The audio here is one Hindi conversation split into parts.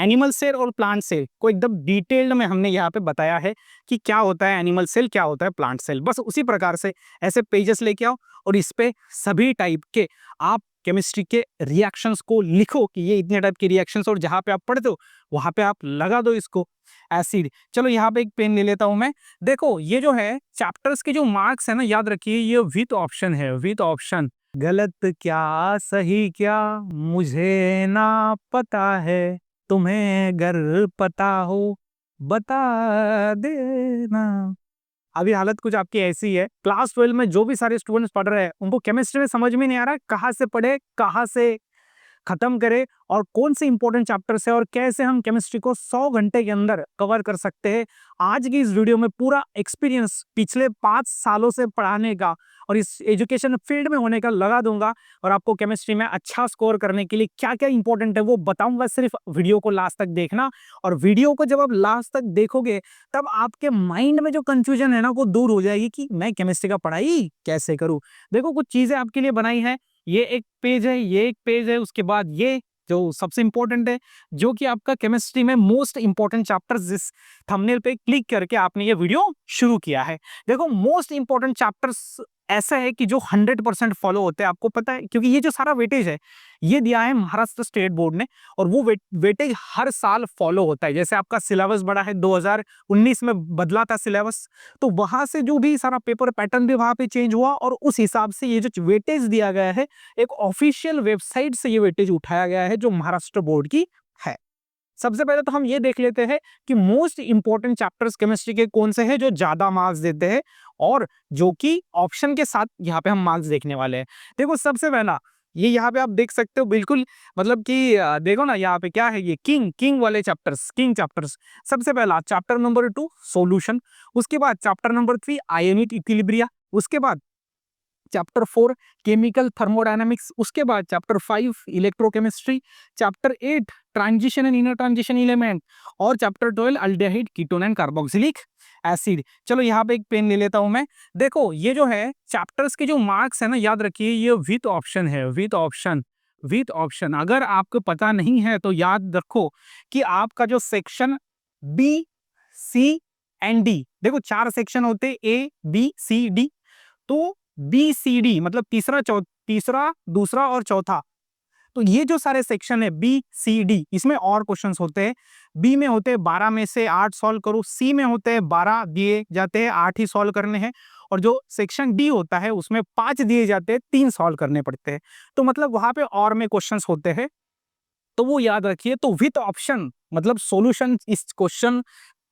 एनिमल सेल और प्लांट सेल को एकदम डिटेल्ड में हमने यहाँ पे बताया है कि क्या होता है एनिमल सेल, क्या होता है प्लांट सेल। बस उसी प्रकार से ऐसे पेजेस लेके आओ और इस पे सभी टाइप के आप केमिस्ट्री के रिएक्शंस को लिखो कि ये इतने टाइप के रिएक्शंस, और जहाँ पे आप पढ़ते हो वहाँ पे आप लगा दो इसको एसिड। चलो यहाँ पे एक पेन ले लेता हूँ मैं। देखो ये जो है चैप्टर्स के जो मार्क्स है ना, याद रखिए ये विथ ऑप्शन है, विथ ऑप्शन। गलत क्या सही क्या मुझे ना पता है, तुम्हें अगर पता हो बता देना। अभी हालत कुछ आपकी ऐसी है, क्लास 12 में जो भी सारे स्टूडेंट्स पढ़ रहे हैं उनको केमिस्ट्री में समझ में नहीं आ रहा कहाँ से पढ़े, कहाँ से खत्म करें और कौन से इंपॉर्टेंट चैप्टर्स है और कैसे हम केमिस्ट्री को 100 घंटे के अंदर कवर कर सकते हैं। आज की इस वीडियो में पूरा एक्सपीरियंस पिछले 5 सालों से पढ़ाने का और इस एजुकेशन फील्ड में होने का लगा दूंगा, और आपको केमिस्ट्री में अच्छा स्कोर करने के लिए क्या क्या इंपॉर्टेंट है वो बताऊंगा। सिर्फ वीडियो को लास्ट तक देखना, और वीडियो को जब आप लास्ट तक देखोगे तब आपके माइंड में जो कंफ्यूजन है ना वो दूर हो जाएगी कि मैं केमिस्ट्री का पढ़ाई कैसे करूं। देखो कुछ चीजें आपके लिए बनाई है, ये एक पेज है, ये एक पेज है, उसके बाद ये जो सबसे इंपॉर्टेंट है, जो कि आपका केमिस्ट्री में मोस्ट इंपॉर्टेंट चैप्टर, जिस थंबनेल पे क्लिक करके आपने ये वीडियो शुरू किया है। देखो मोस्ट इंपॉर्टेंट चैप्टर्स ऐसा है कि जो 100% फॉलो होते हैं, आपको पता है, क्योंकि ये जो सारा वेटेज है ये दिया है महाराष्ट्र स्टेट बोर्ड ने, और वो वेटेज हर साल फॉलो होता है। जैसे आपका सिलेबस बड़ा है, 2019 में बदला था सिलेबस, तो वहां से जो भी सारा पेपर पैटर्न भी वहां पे चेंज हुआ, और उस हिसाब से ये जो वेटेज दिया गया है एक ऑफिशियल वेबसाइट से ये वेटेज उठाया गया है जो महाराष्ट्र बोर्ड की है। सबसे पहले तो हम ये देख लेते हैं कि मोस्ट इंपॉर्टेंट चैप्टर्स केमिस्ट्री के कौन से हैं जो ज्यादा मार्क्स देते हैं, और जो कि ऑप्शन के साथ यहाँ पे हम मार्क्स देखने वाले हैं। देखो सबसे पहला ये यहाँ पे आप देख सकते हो बिल्कुल, मतलब कि देखो ना यहाँ पे क्या है, ये किंग वाले चैप्टर्स, किंग चैप्टर्स। सबसे पहला चैप्टर नंबर 2 सॉल्यूशन, उसके बाद चैप्टर नंबर 3 आयोनिक इक्विलिब्रिया, उसके बाद चैप्टर 4 केमिकल थर्मोडायनामिक्स, उसके बाद chapter 5 electrochemistry, chapter 8 transition and inner transition element, और chapter 12 aldehyde ketone and carboxylic acid. चलो यहाँ पे एक पेन ले लेता हूं मैं। देखो ये जो है चैप्टर्स के जो मार्क्स है ना, याद रखिए ये विथ ऑप्शन है, विथ ऑप्शन, विथ ऑप्शन। अगर आपको पता नहीं है तो याद रखो कि आपका जो section B, C and D, देखो 4 सेक्शन होते ए बी सी डी, तो बी सी डी मतलब तीसरा दूसरा और चौथा, तो ये जो सारे सेक्शन है बी सी डी, इसमें और क्वेश्चंस होते हैं। बी में होते हैं 12 में से 8 सॉल्व करो, सी में होते हैं 12 दिए जाते हैं 8 ही सॉल्व करने हैं, और जो सेक्शन डी होता है उसमें 5 दिए जाते हैं 3 सॉल्व करने पड़ते हैं। तो मतलब वहां पे और में क्वेश्चंस होते हैं, तो वो याद रखिए। तो विथ ऑप्शन मतलब सॉल्यूशन, इस क्वेश्चन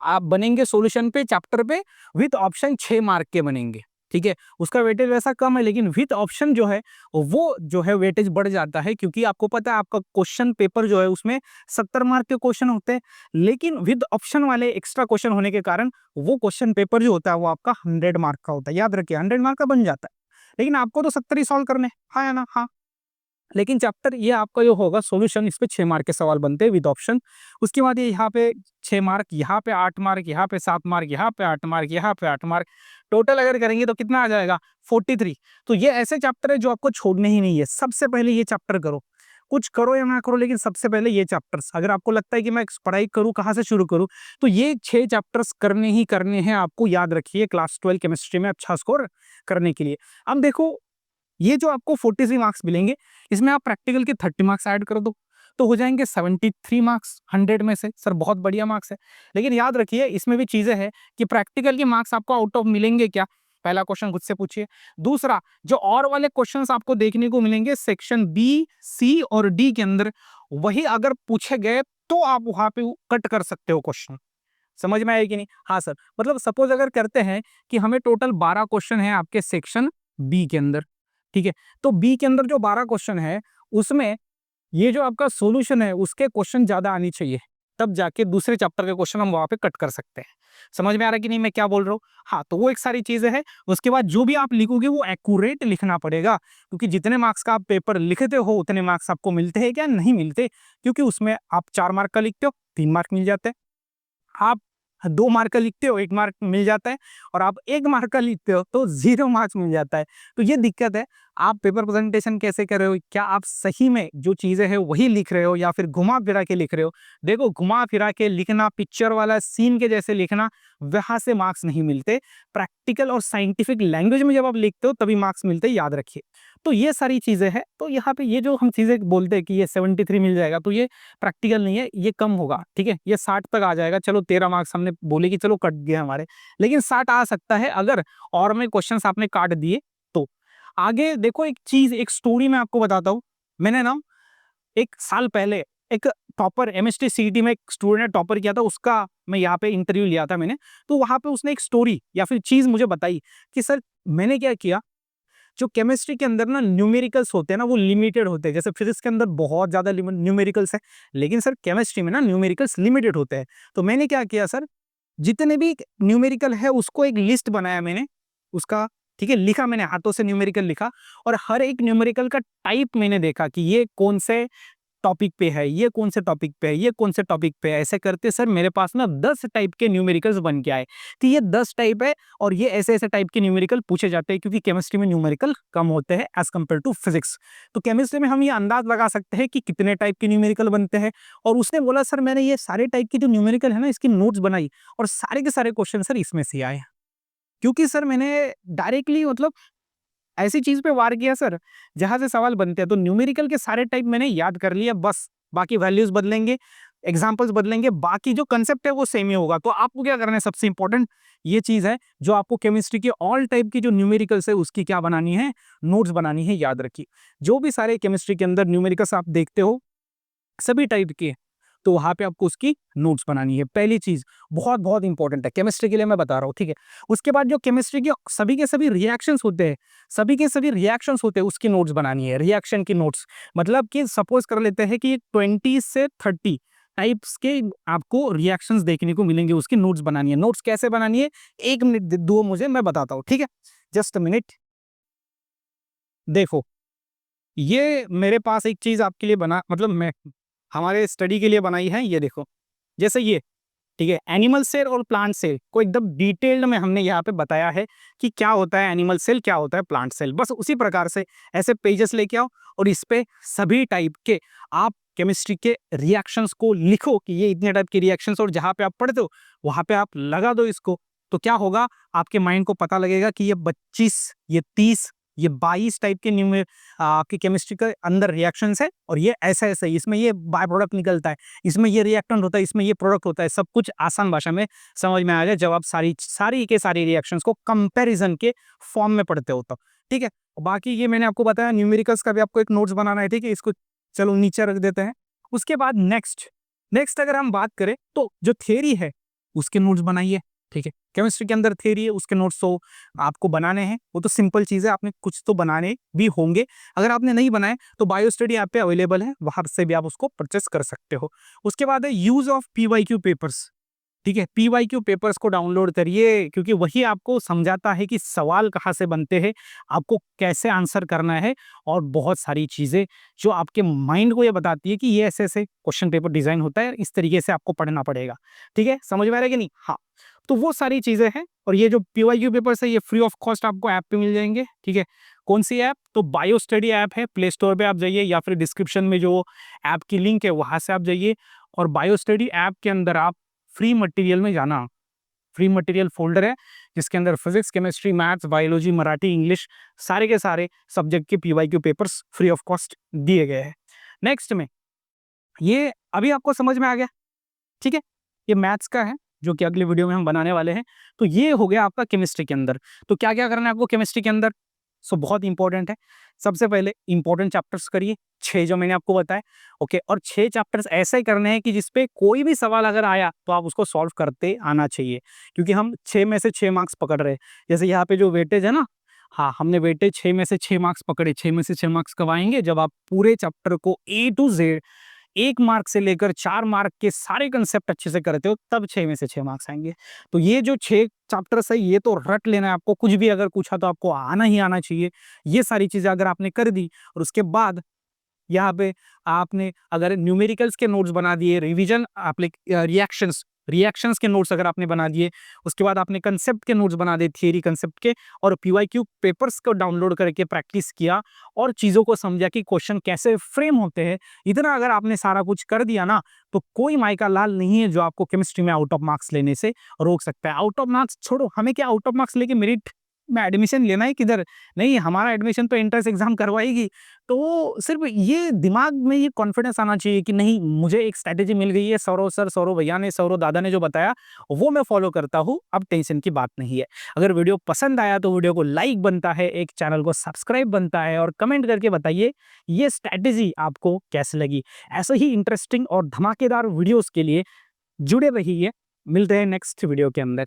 आप बनेंगे सॉल्यूशन पे चैप्टर पे विथ ऑप्शन 6 मार्क के बनेंगे, ठीक है। उसका वेटेज वैसा कम है, लेकिन विथ ऑप्शन जो है वो जो है वेटेज बढ़ जाता है, क्योंकि आपको पता है आपका क्वेश्चन पेपर जो है उसमें 70 मार्क के क्वेश्चन होते हैं, लेकिन विद ऑप्शन वाले एक्स्ट्रा क्वेश्चन होने के कारण वो क्वेश्चन पेपर जो होता है वो आपका 100 मार्क का होता है। याद रखिए 100 मार्क का बन जाता है, लेकिन आपको तो 70 ही सॉल्व करने, हाँ या ना, हाँ। लेकिन चैप्टर ये आपका जो होगा सॉल्यूशन, इस पे 6 मार्क के सवाल बनते हैं विद ऑप्शन। उसके बाद ये यहाँ पे 6 मार्क, यहाँ पे 8 मार्क, यहाँ पे 7 मार्क, यहाँ पे 8 मार्क, यहाँ पे 8 मार्क, टोटल अगर करेंगे तो कितना आ जाएगा 43। तो ये ऐसे चैप्टर है जो आपको छोड़ने ही नहीं है। सबसे पहले ये चैप्टर करो, कुछ करो या ना करो, लेकिन सबसे पहले ये चैप्टर्स। अगर आपको लगता है कि मैं पढ़ाई करूँ कहाँ से शुरू करूँ, तो ये 6 चैप्टर्स करने ही करने हैं आपको, याद रखिए, क्लास 12 केमिस्ट्री में अच्छा स्कोर करने के लिए। अब देखो ये जो आपको 43 मार्क्स मिलेंगे, इसमें आप प्रैक्टिकल के 30 मार्क्स ऐड कर दो तो हो जाएंगे 73 मार्क्स 100 में से। सर बहुत बढ़िया मार्क्स है, लेकिन याद रखिए इसमें भी चीजें हैं कि प्रैक्टिकल के मार्क्स आपको आउट ऑफ मिलेंगे क्या, पहला क्वेश्चन खुद से पूछिए। दूसरा, जो और वाले क्वेश्चंस आपको देखने को मिलेंगे सेक्शन बी, सी और डी के अंदर, वही अगर पूछे गए तो आप वहां पे कट कर सकते हो क्वेश्चन। समझ में आया कि नहीं? हाँ सर, मतलब सपोज अगर करते हैं कि हमें टोटल 12 क्वेश्चन है आपके सेक्शन बी के अंदर, ठीक है। तो बी के अंदर जो 12 क्वेश्चन है उसमें ये जो आपका सॉल्यूशन है उसके क्वेश्चन ज्यादा आनी चाहिए, तब जाके दूसरे चैप्टर के क्वेश्चन हम वहां पे कट कर सकते हैं। समझ में आ रहा है कि नहीं मैं क्या बोल रहा हूँ? हाँ, तो वो एक सारी चीजें हैं। उसके बाद जो भी आप लिखोगे वो एक्यूरेट लिखना पड़ेगा, क्योंकि जितने मार्क्स का आप पेपर लिखते हो उतने मार्क्स आपको मिलते हैं क्या? नहीं मिलते, क्योंकि उसमें आप 4 मार्क का लिखते हो 3 मार्क मिल जाते हैं, आप 2 मार्क का लिखते हो 1 मार्क मिल जाता है, और आप 1 मार्क का लिखते हो तो 0 मार्क्स मिल जाता है। तो ये दिक्कत है। आप पेपर प्रेजेंटेशन कैसे कर रहे हो, क्या आप सही में जो चीजें हैं वही लिख रहे हो या फिर घुमा फिरा के लिख रहे हो। देखो, घुमा फिरा के लिखना, पिक्चर वाला सीन के जैसे लिखना, वहां से मार्क्स नहीं मिलते। प्रैक्टिकल और साइंटिफिक लैंग्वेज में जब आप लिखते हो तभी मार्क्स मिलते हैं, याद रखिए। तो ये सारी चीजें हैं। तो यहाँ पे ये जो हम चीजें बोलते हैं कि ये 73 मिल जाएगा, तो ये प्रैक्टिकल नहीं है, ये कम होगा, ठीक है। ये 60 तक आ जाएगा। चलो 13 मार्क्स हमने बोले कि चलो कट गए हमारे, लेकिन 60 आ सकता है अगर और में क्वेश्चंस आपने काट दिए तो। आगे देखो, एक चीज, एक स्टोरी मैं आपको बताता हूँ। मैंने ना एक साल पहले एक टॉपर एमएसटी सीईटी में एक स्टूडेंट ने टॉपर किया था, उसका मैं यहाँ पे इंटरव्यू लिया था मैंने। तो वहां पे उसने एक स्टोरी या फिर चीज मुझे बताई कि सर मैंने क्या किया, जो केमिस्ट्री के अंदर ना न्यूमेरिकल्स होते हैं ना, वो लिमिटेड होते हैं। जैसे फिजिक्स के अंदर बहुत ज्यादा न्यूमेरिकल्स है, लेकिन सर केमिस्ट्री में ना न्यूमेरिकल्स लिमिटेड होते हैं। तो मैंने क्या किया सर, जितने भी न्यूमेरिकल है उसको एक लिस्ट बनाया मैंने उसका, ठीक है, लिखा मैंने हाथों से न्यूमेरिकल लिखा, और हर एक न्यूमेरिकल का टाइप मैंने देखा कि ये कौन से टॉपिक पे है, ये कौन से टॉपिक पे है, ये कौन से टॉपिक पे है। ऐसे करते सर मेरे पास ना 10 टाइप के न्यूमेरिकल्स बन के आए कि ये 10 टाइप है, और ये ऐसे ऐसे टाइप के न्यूमेरिकल पूछे जाते हैं, क्योंकि केमिस्ट्री में न्यूमेरिकल कम होते हैं एज कम्पेयर टू फिजिक्स। तो केमिस्ट्री में हम ये अंदाज लगा सकते हैं कि कितने टाइप के न्यूमेरिकल बनते हैं। और उसने बोला सर मैंने ये सारे टाइप के जो न्यूमेरिकल है ना, इसकी नोट्स बनाई, और सारे के सारे क्वेश्चन सर इसमें से आए, क्योंकि सर मैंने डायरेक्टली मतलब ऐसी चीज पे वार किया सर जहां से सवाल बनते हैं। तो न्यूमेरिकल के सारे टाइप मैंने याद कर लिया, बस बाकी वैल्यूज बदलेंगे, एग्जाम्पल्स बदलेंगे, बाकी जो कंसेप्ट है वो सेम ही होगा। तो आपको क्या करना है, सबसे इंपॉर्टेंट ये चीज है, जो आपको केमिस्ट्री के ऑल टाइप की जो न्यूमेरिकल्स है उसकी क्या बनानी है, नोट्स बनानी है। याद रखिए, जो भी सारे केमिस्ट्री के अंदर न्यूमेरिकल्स आप देखते हो सभी टाइप के, तो वहां पे आपको उसकी नोट्स बनानी है। पहली चीज बहुत बहुत इंपॉर्टेंट है केमिस्ट्री के लिए, मैं बता रहा हूँ, ठीक है। उसके बाद जो केमिस्ट्री के सभी रिएक्शंस होते हैं, सभी के सभी रिएक्शंस होते हैं, उसकी नोट्स बनानी है। रिएक्शन की नोट्स मतलब कि सपोज कर लेते हैं कि 20 से 30 टाइप्स के आपको रिएक्शंस देखने को मिलेंगे, उसकी नोट्स बनानी है। नोट्स कैसे बनानी है, 1 मिनट दो मुझे, मैं बताता हूँ, ठीक है। Just a minute. देखो, ये मेरे पास एक चीज आपके लिए बना, मतलब मैं हमारे स्टडी के लिए बनाई है। ये देखो, जैसे ये, ठीक है, एनिमल सेल और प्लांट सेल को एकदम डिटेल्ड में हमने यहाँ पे बताया है कि क्या होता है एनिमल सेल, क्या होता है प्लांट सेल। बस उसी प्रकार से ऐसे पेजेस लेके आओ, और इस पे सभी टाइप के आप केमिस्ट्री के रिएक्शंस को लिखो कि ये इतने टाइप के रिएक्शंस, और जहाँ पे आप पढ़ते हो वहाँ पे आप लगा दो इसको। तो क्या होगा, आपके माइंड को पता लगेगा कि ये 25, ये 30, ये 22 टाइप के न्यूमे आपकी केमिस्ट्री के अंदर रिएक्शंस है, और ये ऐसा ऐसा ही, इसमें ये बाय प्रोडक्ट निकलता है, इसमें ये रिएक्टेंट होता है, इसमें ये प्रोडक्ट होता है। सब कुछ आसान भाषा में समझ में आ जाए जब आप सारी सारी के सारी रिएक्शंस को कंपैरिजन के फॉर्म में पढ़ते हो तो, ठीक है। बाकी ये मैंने आपको बताया, न्यूमेरिकल्स का भी आपको एक नोट्स बनाना है, ठीक है। इसको चलो नीचे रख देते हैं। उसके बाद नेक्स्ट नेक्स्ट अगर हम बात करें तो जो थियरी है उसके नोट्स बनाइए, ठीक है। केमिस्ट्री के अंदर थियरी है, उसके नोट्स तो आपको बनाने हैं। वो तो सिंपल चीज़ है, आपने कुछ तो बनाने भी होंगे। अगर आपने नहीं बनाए तो बायो स्टडी ऐप पे अवेलेबल है, वहां से भी आप उसको परचेस कर सकते हो। उसके बाद है यूज ऑफ पीवाईक्यू पेपर्स, ठीक है। पीवाईक्यू पेपर्स को डाउनलोड करिए, क्योंकि वही आपको समझाता है कि सवाल कहाँ से बनते हैं, आपको कैसे आंसर करना है, और बहुत सारी चीज़ें जो आपके माइंड को ये बताती है कि ये ऐसे ऐसे क्वेश्चन पेपर डिजाइन होता है, इस तरीके से आपको पढ़ना पड़ेगा, ठीक है। समझ में आ रहा है कि नहीं? हाँ, तो वो सारी चीज़ें हैं। और ये जो पीवाईक्यू पेपर्स है ये फ्री ऑफ कॉस्ट आपको ऐप पे मिल जाएंगे, ठीक है। कौन सी ऐप? तो बायो स्टडी ऐप है, प्ले स्टोर पे आप जाइए, या फिर डिस्क्रिप्शन में जो ऐप की लिंक है वहां से आप जाइए, और बायो स्टडी ऐप के अंदर आप फ्री मटेरियल में जाना। फ्री मटेरियल फोल्डर है जिसके अंदर physics, chemistry, maths, biology, Marathi, English, सारे के सारे सब्जेक्ट के PYQ papers free of cost दिए गए हैं। नेक्स्ट में ये अभी आपको समझ में आ गया, ठीक है। ये मैथ्स का है जो कि अगले वीडियो में हम बनाने वाले हैं। तो ये हो गया आपका केमिस्ट्री के अंदर। तो क्या क्या करना है आपको केमिस्ट्री के अंदर, सो बहुत इंपॉर्टेंट है। सबसे पहले इंपॉर्टेंट चैप्टर्स करिए, 6 जो मैंने आपको बताया, ओके। और 6 चैप्टर्स ऐसे करने हैं कि जिसपे कोई भी सवाल अगर आया तो आप उसको सॉल्व करते आना चाहिए, क्योंकि हम 6 में से 6 मार्क्स पकड़ रहे हैं। जैसे यहाँ पे जो वेटेज है ना, हाँ, हमने वेटेज 6 में से 6 मार्क्स पकड़े। 6 में से 6 मार्क्स कब आएंगे, जब आप पूरे चैप्टर को ए टू जेड 1 मार्क से लेकर 4 मार्क के सारे कंसेप्ट अच्छे से करते हो, तब 6 में से 6 मार्क्स आएंगे। तो ये जो 6 चैप्टर्स है ये तो रट लेना है आपको, कुछ भी अगर पूछा तो आपको आना ही आना चाहिए। ये सारी चीजें अगर आपने कर दी, और उसके बाद यहाँ पे आपने अगर न्यूमेरिकल्स के नोट्स बना दिए, रिवीजन रिएक्शंस रिएक्शंस के नोट्स अगर आपने बना दिए, उसके बाद आपने कंसेप्ट के नोट्स बना दिए, थियरी कंसेप्ट के, और पीवाईक्यू पेपर्स को डाउनलोड करके प्रैक्टिस किया और चीज़ों को समझा कि क्वेश्चन कैसे फ्रेम होते हैं, इतना अगर आपने सारा कुछ कर दिया ना, तो कोई माइका लाल नहीं है जो आपको केमिस्ट्री में आउट ऑफ मार्क्स लेने से रोक सकता है। आउट ऑफ मार्क्स छोड़ो, हमें क्या आउट ऑफ मार्क्स लेके मेरिट में एडमिशन लेना है किधर? नहीं, हमारा एडमिशन तो एंट्रेंस एग्जाम करवाएगी। तो सिर्फ ये दिमाग में ये कॉन्फिडेंस आना चाहिए कि नहीं, मुझे एक स्ट्रैटेजी मिल गई है, सौरव सर, सौरव भैया ने, सौरव दादा ने जो बताया वो मैं फॉलो करता हूँ, अब टेंशन की बात नहीं है। अगर वीडियो पसंद आया तो वीडियो को लाइक बनता है, एक चैनल को सब्सक्राइब बनता है, और कमेंट करके बताइए ये स्ट्रैटेजी आपको कैसी लगी। ऐसे ही इंटरेस्टिंग और धमाकेदार वीडियोस के लिए जुड़े रहिए। मिलते हैं नेक्स्ट वीडियो के अंदर।